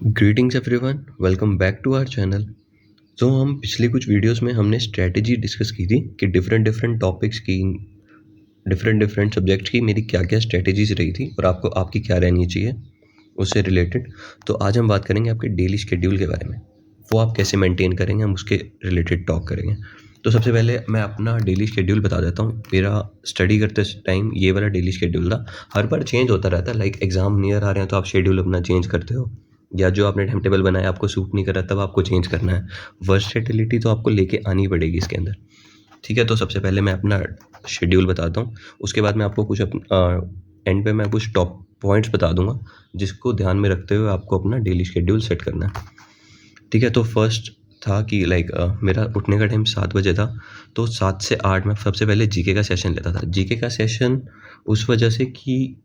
Greetings everyone, welcome back to our channel. तो हम पिछली कुछ वीडियोस में हमने स्ट्रेटजी डिस्कस की थी कि डिफरेंट डिफरेंट टॉपिक्स की, डिफरेंट डिफरेंट सब्जेक्ट्स की मेरी क्या क्या स्ट्रेटजीज रही थी और आपको आपकी क्या रहनी चाहिए उससे रिलेटेड। तो आज हम बात करेंगे आपके डेली शेड्यूल के बारे में, वो आप कैसे मेंटेन करेंगे, हम उसके रिलेटेड टॉक करेंगे। तो सबसे पहले मैं अपना डेली शेड्यूल बता देता हूँ। मेरा स्टडी करते टाइम ये वाला डेली शेड्यूल था। हर बार चेंज होता रहता है, लाइक एग्जाम नियर आ रहे हैं तो आप शेड्यूल अपना चेंज करते हो, या जो आपने टाइम टेबल बनाया आपको सूट नहीं कर रहा तब आपको चेंज करना है। वर्सेटिलिटी तो आपको लेके आनी पड़ेगी इसके अंदर, ठीक है। तो सबसे पहले मैं अपना शेड्यूल बताता हूँ, उसके बाद मैं आपको कुछ एंड पे मैं कुछ टॉप पॉइंट्स बता दूंगा जिसको ध्यान में रखते हुए आपको अपना डेली शेड्यूल सेट करना है, ठीक है। तो फर्स्ट था कि लाइक मेरा उठने का टाइम 7 बजे था, तो 7 से 8 मैं सबसे पहले जीके का सेशन लेता था। जीके का सेशन उस वजह से कि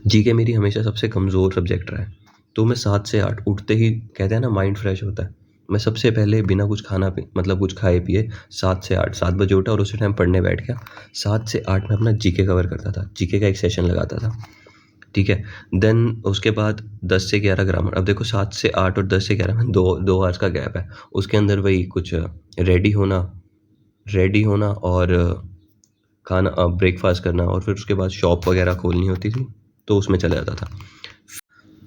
जीके मेरी हमेशा सबसे कमज़ोर सब्जेक्ट रहा है। तो मैं 7 से 8 उठते ही, कहते हैं ना, माइंड फ्रेश होता है, मैं सबसे पहले बिना कुछ खाना पी मतलब कुछ खाए पिए 7 से 8 7 बजे उठा और उसी टाइम पढ़ने बैठ गया। 7 से 8 मैं अपना जीके कवर करता था, जीके का एक सेशन लगाता था, ठीक है। देन उसके बाद 10 से 11 ग्रामर। अब देखो 7 से 8 और 10 से 11 में दो दो आवर्स का गैप है, उसके अंदर वही कुछ रेडी होना और खाना ब्रेकफास्ट करना, और फिर उसके बाद शॉप वगैरह खोलनी होती थी तो उसमें चला जाता था।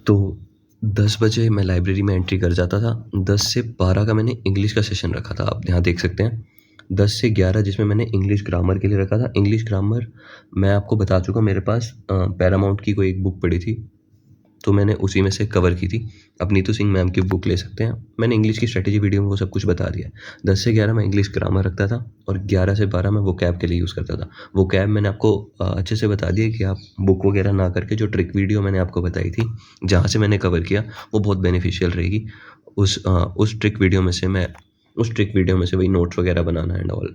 तो 10 बजे मैं लाइब्रेरी में एंट्री कर जाता था। 10 से 12 का मैंने इंग्लिश का सेशन रखा था, आप यहाँ देख सकते हैं। 10 से 11 जिसमें मैंने इंग्लिश ग्रामर के लिए रखा था। इंग्लिश ग्रामर मैं आपको बता चुका, मेरे पास पैरामाउंट की कोई एक बुक पड़ी थी तो मैंने उसी में से कवर की थी। अब नीतू सिंह मैम की बुक ले सकते हैं, मैंने इंग्लिश की स्ट्रेटेजी वीडियो में वो सब कुछ बता दिया है। 10 से 11 मैं इंग्लिश ग्रामर रखता था और 11 से 12 मैं वो कैब के लिए यूज़ करता था। वो कैब मैंने आपको अच्छे से बता दिया कि आप बुक वगैरह ना करके जो ट्रिक वीडियो मैंने आपको बताई थी जहाँ से मैंने कवर किया वो बहुत बेनिफिशियल रहेगी। उस ट्रिक वीडियो में से वही नोट्स वगैरह बनाना एंड ऑल,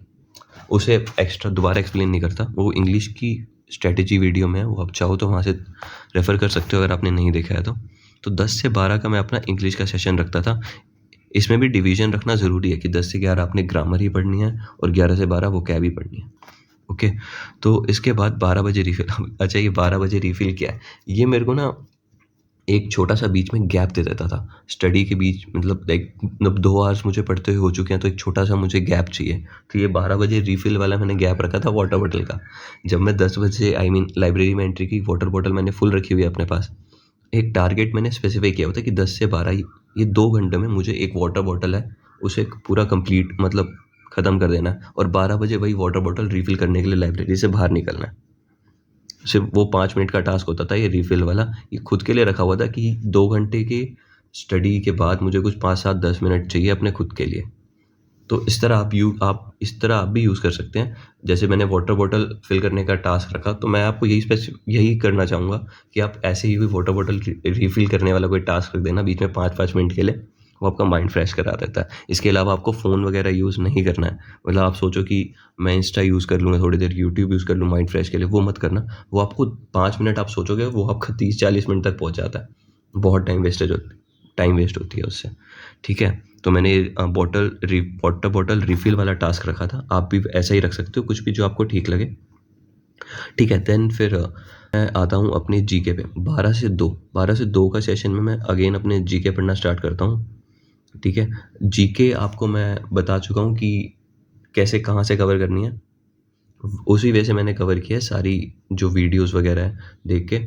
उसे एक्स्ट्रा दोबारा एक्सप्लेन नहीं करता, वो इंग्लिश की स्ट्रेटेजी वीडियो में है, वो आप चाहो तो वहाँ से रेफ़र कर सकते हो अगर आपने नहीं देखा है तो। तो 10 से 12 का मैं अपना इंग्लिश का सेशन रखता था। इसमें भी डिवीज़न रखना ज़रूरी है कि 10 से 11 आपने ग्रामर ही पढ़नी है और 11 से 12 वो कैब ही पढ़नी है, ओके। तो इसके बाद 12 बजे रिफ़िल अच्छा, ये 12 बजे रिफ़िल क्या है? ये मेरे को ना एक छोटा-सा बीच में गैप दे देता था। स्टडी के बीच, मतलब लाइक 2 आवर्स मुझे पढ़ते हुए हो चुके हैं तो एक छोटा-सा मुझे गैप चाहिए। तो ये 12 बजे रिफ़िल वाला मैंने गैप रखा था वाटर बॉटल का। जब मैं 10 बजे लाइब्रेरी में एंट्री की, वाटर बॉटल मैंने फुल रखी हुई है अपने पास। एक टारगेट मैंने स्पेसिफ़ाई किया हुआ था कि 10 से 12 ये 2 घंटे में मुझे एक वाटर बॉटल है, उसे पूरा कंप्लीट मतलब ख़त्म कर देना है और 12 बजे वही वाटर बॉटल रिफ़िल करने के लिए लाइब्रेरी से बाहर निकलना है। सिर्फ वो 5 मिनट का टास्क होता था ये रिफ़िल वाला। ये खुद के लिए रखा हुआ था कि 2 घंटे की स्टडी के बाद मुझे कुछ 5, 7, 10 मिनट चाहिए अपने खुद के लिए। तो इस तरह आप भी यूज़ कर सकते हैं। जैसे मैंने वाटर बॉटल फ़िल करने का टास्क रखा, तो मैं आपको यही करना चाहूँगा कि आप ऐसे ही कोई वाटर बॉटल रिफ़िल करने वाला कोई टास्क रख देना बीच में 5-5 मिनट के लिए, वो आपका माइंड फ्रेश करा देता है। इसके अलावा आपको फ़ोन वगैरह यूज़ नहीं करना है। मतलब आप सोचो कि मैं इंस्टा यूज़ कर लूँगा थोड़ी देर, यूट्यूब यूज़ कर लूँ माइंड फ्रेश के लिए, वो मत करना। वो आपको 5 मिनट आप सोचोगे, वो आपका 30-40 मिनट तक पहुँच जाता है। बहुत टाइम वेस्ट होती है उससे, ठीक है। तो मैंने वाटर बॉटल रिफ़िल वाला टास्क रखा था। आप भी ऐसा ही रख सकते हो, कुछ भी जो आपको ठीक लगे, ठीक है। देन फिर मैं आता हूँ अपने जीके पे। 12 से 2 का सेशन में मैं अगेन अपने जीके पढ़ना स्टार्ट करता हूँ, ठीक है। जीके आपको मैं बता चुका हूँ कि कैसे कहाँ से कवर करनी है, उसी वे से मैंने कवर किया है सारी जो वीडियोज़ वगैरह है देख के।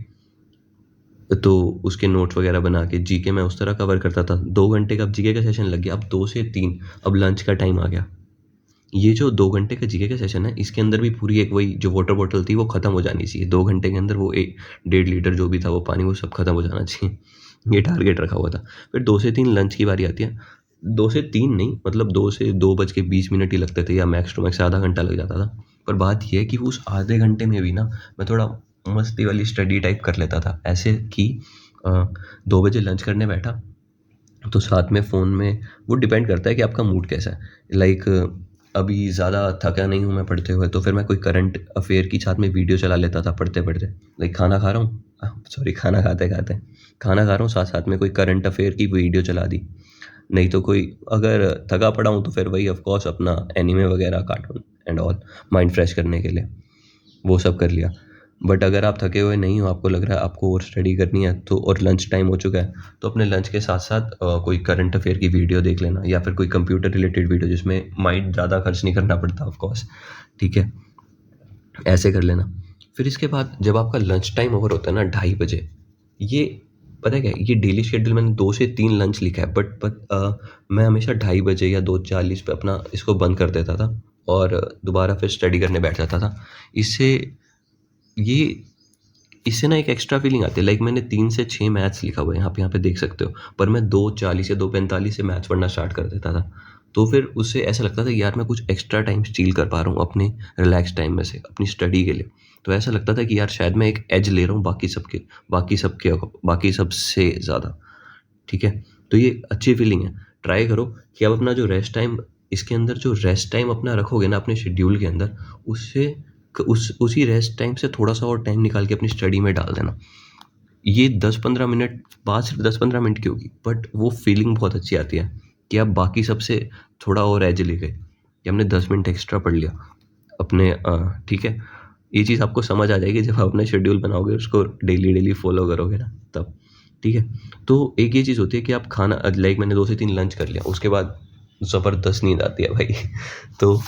तो उसके नोट्स वगैरह बना के जीके मैं उस तरह कवर करता था। 2 घंटे का अब जीके का सेशन लग गया, अब 2 से 3 अब लंच का टाइम आ गया। ये जो 2 घंटे का जीके का सेशन है, इसके अंदर भी पूरी एक वही जो वाटर बॉटल थी वो ख़त्म हो जानी चाहिए। 2 घंटे के अंदर वो 1.5 लीटर जो भी था वो पानी, वो सब ख़त्म हो जाना चाहिए। ये टारगेट रखा हुआ था। फिर 2 से 3 लंच की बारी आती है। 2 से 3 नहीं, मतलब 2 से 2 बज के 20 मिनट ही लगते थे, या मैक्स टू मैक्स आधा घंटा लग जाता था। पर बात ये है कि उस आधे घंटे में भी ना मैं थोड़ा मस्ती वाली स्टडी टाइप कर लेता था। ऐसे कि 2 बजे लंच करने बैठा तो साथ में फ़ोन में, वो डिपेंड करता है कि आपका मूड कैसा है। लाइक अभी ज़्यादा थका नहीं हूँ मैं पढ़ते हुए, तो फिर मैं कोई करंट अफ़ेयर की साथ में वीडियो चला लेता था पढ़ते-पढ़ते। लाइक खाना खा रहा हूँ, सॉरी, खाना खाते-खाते। खाना खा रहा हूँ, साथ-साथ में कोई करंट अफ़ेयर की वीडियो चला दी। नहीं तो कोई, अगर थका पड़ा हूँ तो फिर वही ऑफ़ कोर्स अपना एनीमे वगैरह, cartoon and all, mind fresh करने के लिए, वो सब कर लिया। बट अगर आप थके हुए नहीं हो, आपको लग रहा है आपको और स्टडी करनी है तो और लंच टाइम हो चुका है, तो अपने लंच के साथ-साथ कोई करंट अफ़ेयर की वीडियो देख लेना या फिर कोई कंप्यूटर रिलेटेड वीडियो जिसमें माइंड ज़्यादा खर्च नहीं करना पड़ता ऑफ कोर्स, ठीक है? ऐसे कर लेना। फिर इसके बाद जब आपका लंच टाइम ओवर होता है ना 2:30 बजे, ये पता है क्या है, ये डेली शेड्यूल मैंने 2 से 3 लंच लिखा है बट मैं हमेशा 2:30 बजे या 2:40 पे अपना इसको बंद कर देता था और दोबारा फिर स्टडी करने बैठ जाता था। इससे ये इससे ना एक एक्स्ट्रा फीलिंग आती है, लाइक मैंने 3 से 6 मैथ्स लिखा हुआ है, यहाँ पे देख सकते हो, पर मैं 2:40 या 2:45 से मैथ्स पढ़ना स्टार्ट कर देता था। तो फिर उससे ऐसा लगता था कि यार मैं कुछ एक्स्ट्रा टाइम स्टील कर पा रहा हूँ अपने रिलैक्स टाइम में से, अपनी स्टडी के लिए। तो ऐसा लगता था कि यार शायद मैं एक एज ले रहा हूँ बाकी सबसे ज़्यादा, ठीक है? तो ये अच्छी फीलिंग है। ट्राई करो कि आप अपना जो रेस्ट टाइम इसके अंदर जो रेस्ट टाइम अपना रखोगे ना अपने शेड्यूल के अंदर, उससे उसी रेस्ट टाइम से थोड़ा-सा और टाइम निकाल के अपनी स्टडी में डाल देना। ये 10-15 मिनट बाद सिर्फ 10-15 मिनट की होगी, बट वो फीलिंग बहुत अच्छी आती है कि आप बाकी सबसे थोड़ा और एज ले गए, कि हमने 10 मिनट एक्स्ट्रा पढ़ लिया ठीक है? ये चीज़ आपको समझ आ जाएगी जब आप अपना शेड्यूल बनाओगे, उसको डेली फॉलो करोगे ना तब, ठीक है? तो एक ये चीज़ होती है कि आप खाना लाइक मैंने 2 से 3 लंच कर लिया, उसके बाद ज़बरदस्त नींद आती है भाई। तो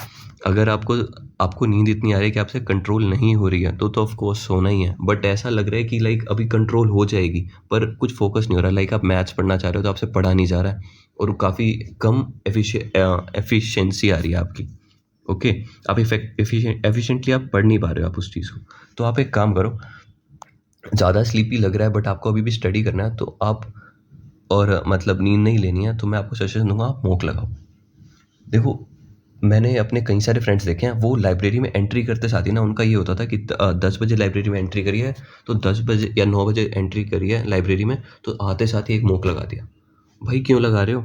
अगर आपको आपको नींद इतनी आ रही है कि आपसे कंट्रोल नहीं हो रही है, तो ऑफ़ कोर्स सोना ही है। बट ऐसा लग रहा है कि लाइक अभी कंट्रोल हो जाएगी, पर कुछ फ़ोकस नहीं हो रहा। लाइक आप मैथ्स पढ़ना चाह रहे हो, तो आपसे पढ़ा नहीं जा रहा है और काफ़ी कम एफिशिएंसी आ रही है आपकी। ओके? आप एफिशिएंटली आप पढ़ नहीं पा रहे हो आप उस चीज़ को। तो आप एक काम करो, ज़्यादा स्लीपी लग रहा है बट आपको अभी भी स्टडी करना है, तो आप और मतलब नींद नहीं लेनी है, तो मैं आपको सजेशन दूँगा आप मॉक लगाओ। देखो, मैंने अपने कई सारे फ्रेंड्स देखे हैं, वो लाइब्रेरी में एंट्री करते साथ ही ना उनका ये होता था कि 10 बजे लाइब्रेरी में एंट्री करी है, तो 10 बजे या 9 बजे एंट्री करी है लाइब्रेरी में, तो आते साथ ही एक मॉक लगा दिया। भाई क्यों लगा रहे हो?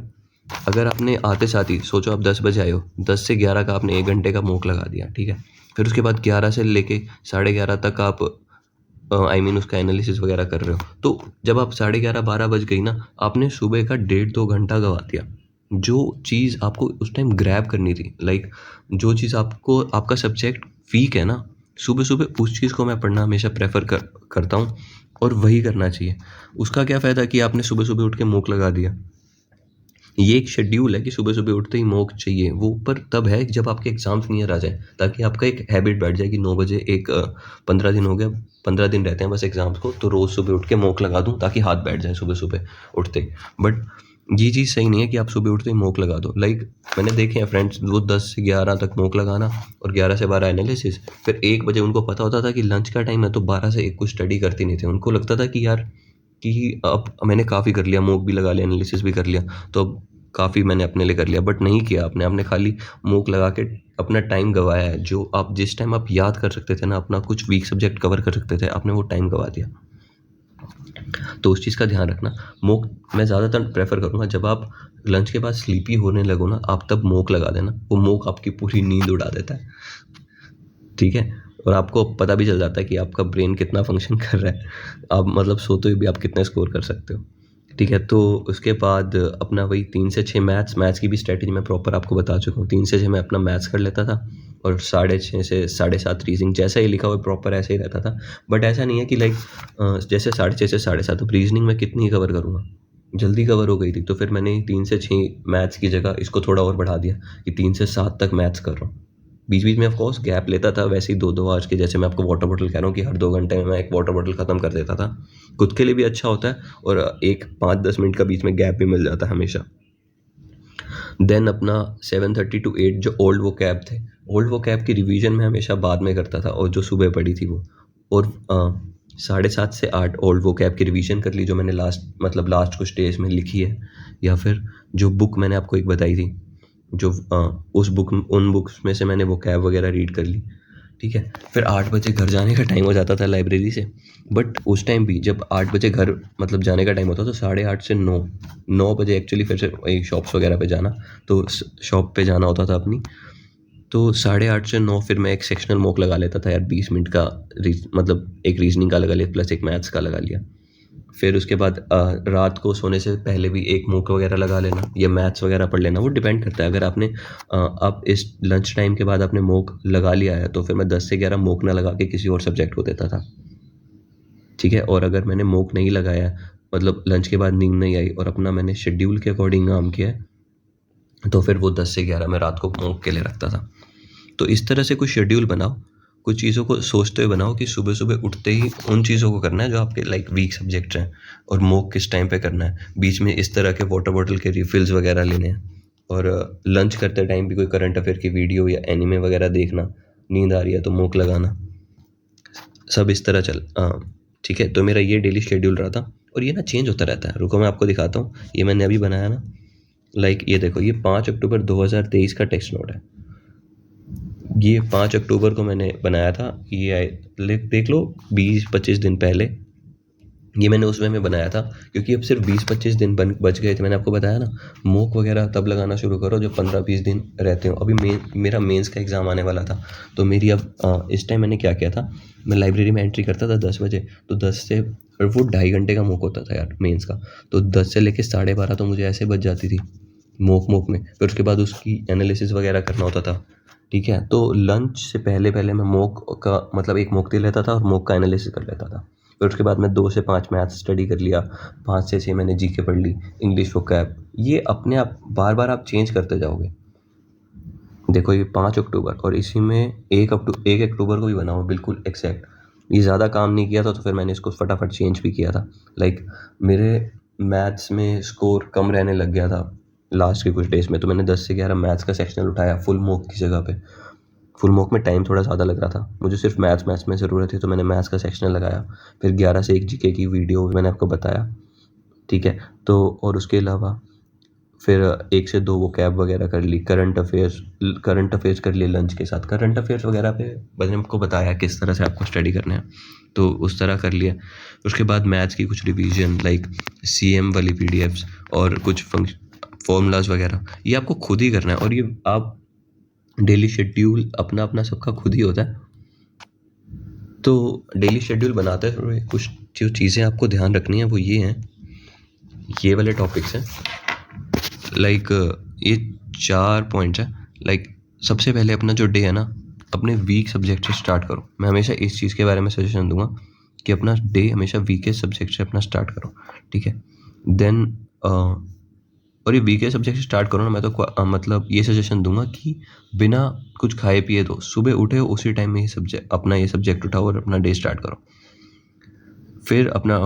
अगर आपने आते साथ ही सोचो आप 10 बजे आए हो, 10 से 11 का आपने 1 घंटे का मॉक लगा दिया, ठीक है? फिर उसके बाद 11 से लेके साढ़े 11 तक आप आई मीन उसका एनालिसिस वगैरह कर रहे हो। तो जब आप साढ़े 11 12 बज गई ना, आपने सुबह का डेढ़ 2 घंटा गँवा दिया। जो चीज़ आपको उस टाइम ग्रैब करनी थी, लाइक जो चीज़ आपको आपका सब्जेक्ट वीक है ना, सुबह-सुबह उस चीज़ को मैं पढ़ना हमेशा प्रेफ़र करता हूँ और वही करना चाहिए। उसका क्या फ़ायदा कि आपने सुबह-सुबह उठ के मॉक लगा दिया। ये एक शेड्यूल है कि सुबह-सुबह उठते ही मॉक चाहिए, वो पर तब है जब आपके एग्ज़ाम्स नियर आ जाएँ, ताकि आपका एक हैबिट बैठ जाए कि 9 बजे 15 दिन हो गया, 15 दिन रहते हैं बस एग्ज़ाम्स को, तो रोज़ सुबह उठ के मॉक लगा दूँ ताकि हाथ बैठ जाए सुबह-सुबह उठते ही। बट ये चीज़ सही नहीं है कि आप सुबह उठते ही मॉक लगा दो। लाइक मैंने देखे हैं फ्रेंड्स, वो 10 से 11 तक मॉक लगाना और 11 से 12 एनालिसिस, फिर 1 बजे उनको पता होता था कि लंच का टाइम है, तो 12 से 1 कुछ स्टडी करते नहीं थे। उनको लगता था कि यार कि अब मैंने काफ़ी कर लिया, मॉक भी लगा लिया, एनालिसिस भी कर लिया, तो अब काफ़ी मैंने अपने लिए कर लिया, बट नहीं किया आपने। आपने खाली मॉक लगा के अपना टाइम गँवाया है। जो आप जिस टाइम आप याद कर सकते थे ना, अपना कुछ वीक सब्जेक्ट कवर कर सकते थे, आपने वो टाइम गँवा दिया। तो उस चीज़ का ध्यान रखना। मॉक मैं ज़्यादातर प्रेफ़र करूँगा जब आप लंच के बाद स्लीपी होने लगो ना, आप तब मॉक लगा देना। वो मॉक आपकी पूरी नींद उड़ा देता है, ठीक है? और आपको पता भी चल जाता है कि आपका ब्रेन कितना फ़ंक्शन कर रहा है। आप मतलब सोते हुए भी आप कितने स्कोर कर सकते हो। ठीक है, तो उसके बाद अपना वही 3 से 6 मैथ्स की भी स्ट्रैटेजी मैं प्रॉपर आपको बता चुका हूँ। 3 से 6 मैं अपना मैथ्स कर लेता था और साढ़े 6 से साढ़े 7 रीज़निंग, जैसा ये लिखा हुआ है प्रॉपर ऐसे ही रहता था। बट ऐसा नहीं है कि लाइक जैसे साढ़े 6 से साढ़े 7, अब रीज़निंग मैं कितनी कवर करूँगा? जल्दी कवर हो गई थी, तो फिर मैंने 3 से 6 मैथ्स की जगह इसको थोड़ा और बढ़ा दिया कि 3 से 7 तक मैथ्स कर रहा हूँ। बीच-बीच में ऑफ कोर्स गैप लेता था, वैसे ही 2-2 आवर्स के, जैसे मैं आपको वाटर बॉटल कह रहा हूँ कि हर 2 घंटे में मैं 1 वाटर बॉटल ख़त्म कर देता था। खुद के लिए भी अच्छा होता है और एक 5-10 मिनट का बीच में गैप भी मिल जाता है हमेशा। देन अपना 7:30 टू 8 जो ओल्ड वोकैब की रिवीजन मैं हमेशा बाद में करता था और जो सुबह पढ़ी थी वो। और साढ़े 7 से 8 ओल्ड वोकैब की रिवीजन कर ली, जो मैंने लास्ट कुछ डेज़ में लिखी है, या फिर जो बुक मैंने आपको एक बताई थी, जो उन बुक्स में से मैंने वोकैब वगैरह रीड कर ली, ठीक है? फिर 8 बजे घर जाने का टाइम हो जाता था लाइब्रेरी से, बट उस टाइम भी जब 8 बजे घर जाने का टाइम होता, तो साढ़े 8 से 9 बजे एक्चुअली फिर से वही शॉप्स वगैरह पे जाना, तो शॉप पे जाना होता था अपनी, तो साढ़े 8 से 9 फिर मैं एक सेक्शनल मॉक लगा लेता था यार, 20 मिनट का एक रीजनिंग का लगा लिया प्लस एक मैथ्स का लगा लिया। फिर उसके बाद रात को सोने से पहले भी एक मूक वगैरह लगा लेना या मैथ्स वगैरह पढ़ लेना, वो डिपेंड करता है। अगर आपने आप इस लंच टाइम के बाद आपने मूक लगा लिया है तो फिर मैं 10 से 11 मूक ना लगा के किसी और सब्जेक्ट को देता था, ठीक है। और अगर मैंने मूक नहीं लगाया, मतलब लंच के बाद नींद नहीं आई और अपना मैंने शेड्यूल के अकॉर्डिंग काम किया है, तो फिर वो 10 से 11 मैं रात को मूक के लिए रखता था। तो इस तरह से कुछ शेड्यूल बनाओ, कुछ चीज़ों को सोचते हुए बनाओ कि सुबह-सुबह उठते ही उन चीज़ों को करना है जो आपके लाइक वीक सब्जेक्ट हैं, और मॉक किस टाइम पे करना है। बीच में इस तरह के वाटर बॉटल के रिफिल्स वगैरह लेने हैं, और लंच करते टाइम भी कोई करंट अफेयर की वीडियो या एनीमे वगैरह देखना, नींद आ रही है तो मॉक लगाना, सब इस तरह ठीक है। तो मेरा ये डेली शेड्यूल रहा था, और ये ना चेंज होता रहता है। रुको मैं आपको दिखाता हूँ, ये मैंने अभी बनाया ना, लाइक ये देखो, ये 5 अक्टूबर 2023 का टेक्स्ट नोट है। ये 5 अक्टूबर को मैंने बनाया था, ये देख लो 20-25 दिन पहले ये मैंने उस वे में बनाया था, क्योंकि अब सिर्फ 20-25 दिन बच गए थे। मैंने आपको बताया ना, मॉक वगैरह तब लगाना शुरू करो जब 15-20 दिन रहते हो। अभी मेरा मेंस का एग्ज़ाम आने वाला था, तो मेरी अब इस टाइम मैंने क्या किया था, मैं लाइब्रेरी में एंट्री करता था 10 बजे, तो 10 से, और वो 2.5 घंटे का मॉक होता था यार मेंस का, तो 10 से लेकर 12:30 तो मुझे ऐसे बच जाती थी मॉक में। फिर उसके बाद उसकी एनालिसिस वगैरह करना होता था, ठीक है। तो लंच से पहले पहले मैं मॉक का मतलब एक मॉक दे लेता था और मॉक का एनालिसिस कर लेता था। फिर उसके बाद मैं 2 से 5 मैथ्स स्टडी कर लिया, 5 से 6 मैंने जीके पढ़ ली, इंग्लिश वोकैब। ये अपने आप बार-बार आप चेंज करते जाओगे। देखो ये 5 अक्टूबर, और इसी में 1 अक्टूबर को भी बना हुआ बिल्कुल एग्जैक्ट। ये ज़्यादा काम नहीं किया था, तो फिर मैंने इसको फटाफट चेंज भी किया था। लाइक मेरे मैथ्स में स्कोर कम रहने लग गया था लास्ट के कुछ डेज़ में, तो मैंने 10 से 11 मैथ्स का सेक्शनल उठाया फुल मॉक की जगह पे। फुल मॉक में टाइम थोड़ा ज़्यादा लग रहा था, मुझे सिर्फ मैथ्स में ज़रूरत थी, तो मैंने मैथ्स का सेक्शनल लगाया। फिर 11 से 1 जीके की वीडियो मैंने आपको बताया, ठीक है। तो और उसके अलावा फिर 1 से 2 वोकैब वगैरह कर ली, करंट अफेयर्स कर लिए लंच के साथ। करंट अफेयर्स वगैरह पे मैंने आपको बताया किस तरह से आपको स्टडी करना है, तो उस तरह कर लिया। उसके बाद मैथ्स की कुछ रिवीजन, लाइक सीएम वाली पीडीएफ्स और कुछ फॉर्मूलाज वगैरह, ये आपको खुद ही करना है। और ये आप डेली शेड्यूल अपना अपना सबका खुद ही होता है। तो डेली शेड्यूल बनाते हुए कुछ जो चीज़ें आपको ध्यान रखनी है वो ये हैं, ये वाले टॉपिक्स हैं, लाइक ये 4 पॉइंट्स हैं। लाइक सबसे पहले अपना जो डे है ना, अपने वीक सब्जेक्ट से स्टार्ट करो। मैं हमेशा इस चीज़ के बारे में सजेशन दूंगा कि अपना डे हमेशा वीकेस्ट सब्जेक्ट से अपना स्टार्ट करो, ठीक है। देन और ये वीकेस्ट सब्जेक्ट से स्टार्ट करो ना, मैं तो मतलब ये सजेशन दूंगा कि बिना कुछ खाए पिए तो सुबह उठे हो उसी टाइम में ये सब्जेक्ट उठाओ और अपना डे स्टार्ट करो। फिर अपना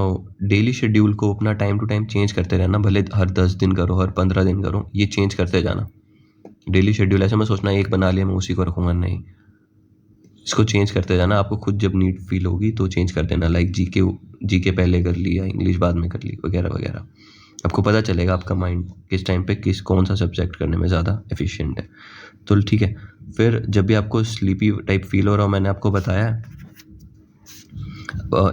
डेली शेड्यूल को अपना टाइम टू टाइम चेंज करते रहना, भले हर 10 दिन करो, हर 15 दिन करो, ये चेंज करते जाना। डेली शेड्यूल ऐसे मैं सोचना एक बना लिया मैं उसी को रखूँगा, नहीं, इसको चेंज करते जाना। आपको खुद जब नीड फील होगी तो चेंज कर देना, लाइक जीके पहले कर लिया, इंग्लिश बाद में कर ली, वगैरह वगैरह। आपको पता चलेगा आपका माइंड किस टाइम पे कौन सा सब्जेक्ट करने में ज़्यादा एफिशिएंट है। तो ठीक है, फिर जब भी आपको स्लीपी टाइप फील हो रहा हो, मैंने आपको बताया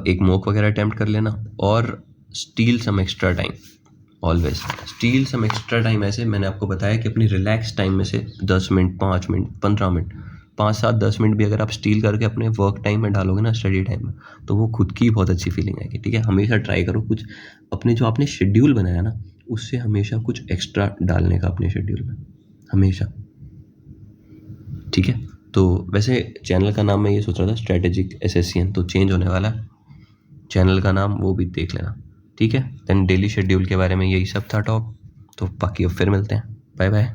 एक मॉक वगैरह अटेम्प्ट कर लेना, और still some extra time, always still some extra time. ऐसे मैंने आपको बताया कि अपनी रिलैक्स टाइम में से 10 मिनट, 5 मिनट, 15 मिनट, 5-7-10 मिनट भी अगर आप स्टील करके अपने वर्क टाइम में डालोगे ना, स्टडी टाइम में, तो वो खुद की बहुत अच्छी फीलिंग आएगी, ठीक है। हमेशा ट्राई करो कुछ अपने जो आपने शेड्यूल बनाया ना, उससे हमेशा कुछ एक्स्ट्रा डालने का अपने शेड्यूल में, हमेशा, ठीक है। तो वैसे चैनल का नाम मैं ये सोच रहा था स्ट्रेटेजिक एसएससीएन, तो चेंज होने वाला है चैनल का नाम, वो भी देख लेना, ठीक है। देन डेली शेड्यूल के बारे में यही सब था टॉप, तो बाकी अब फिर मिलते हैं, बाय बाय।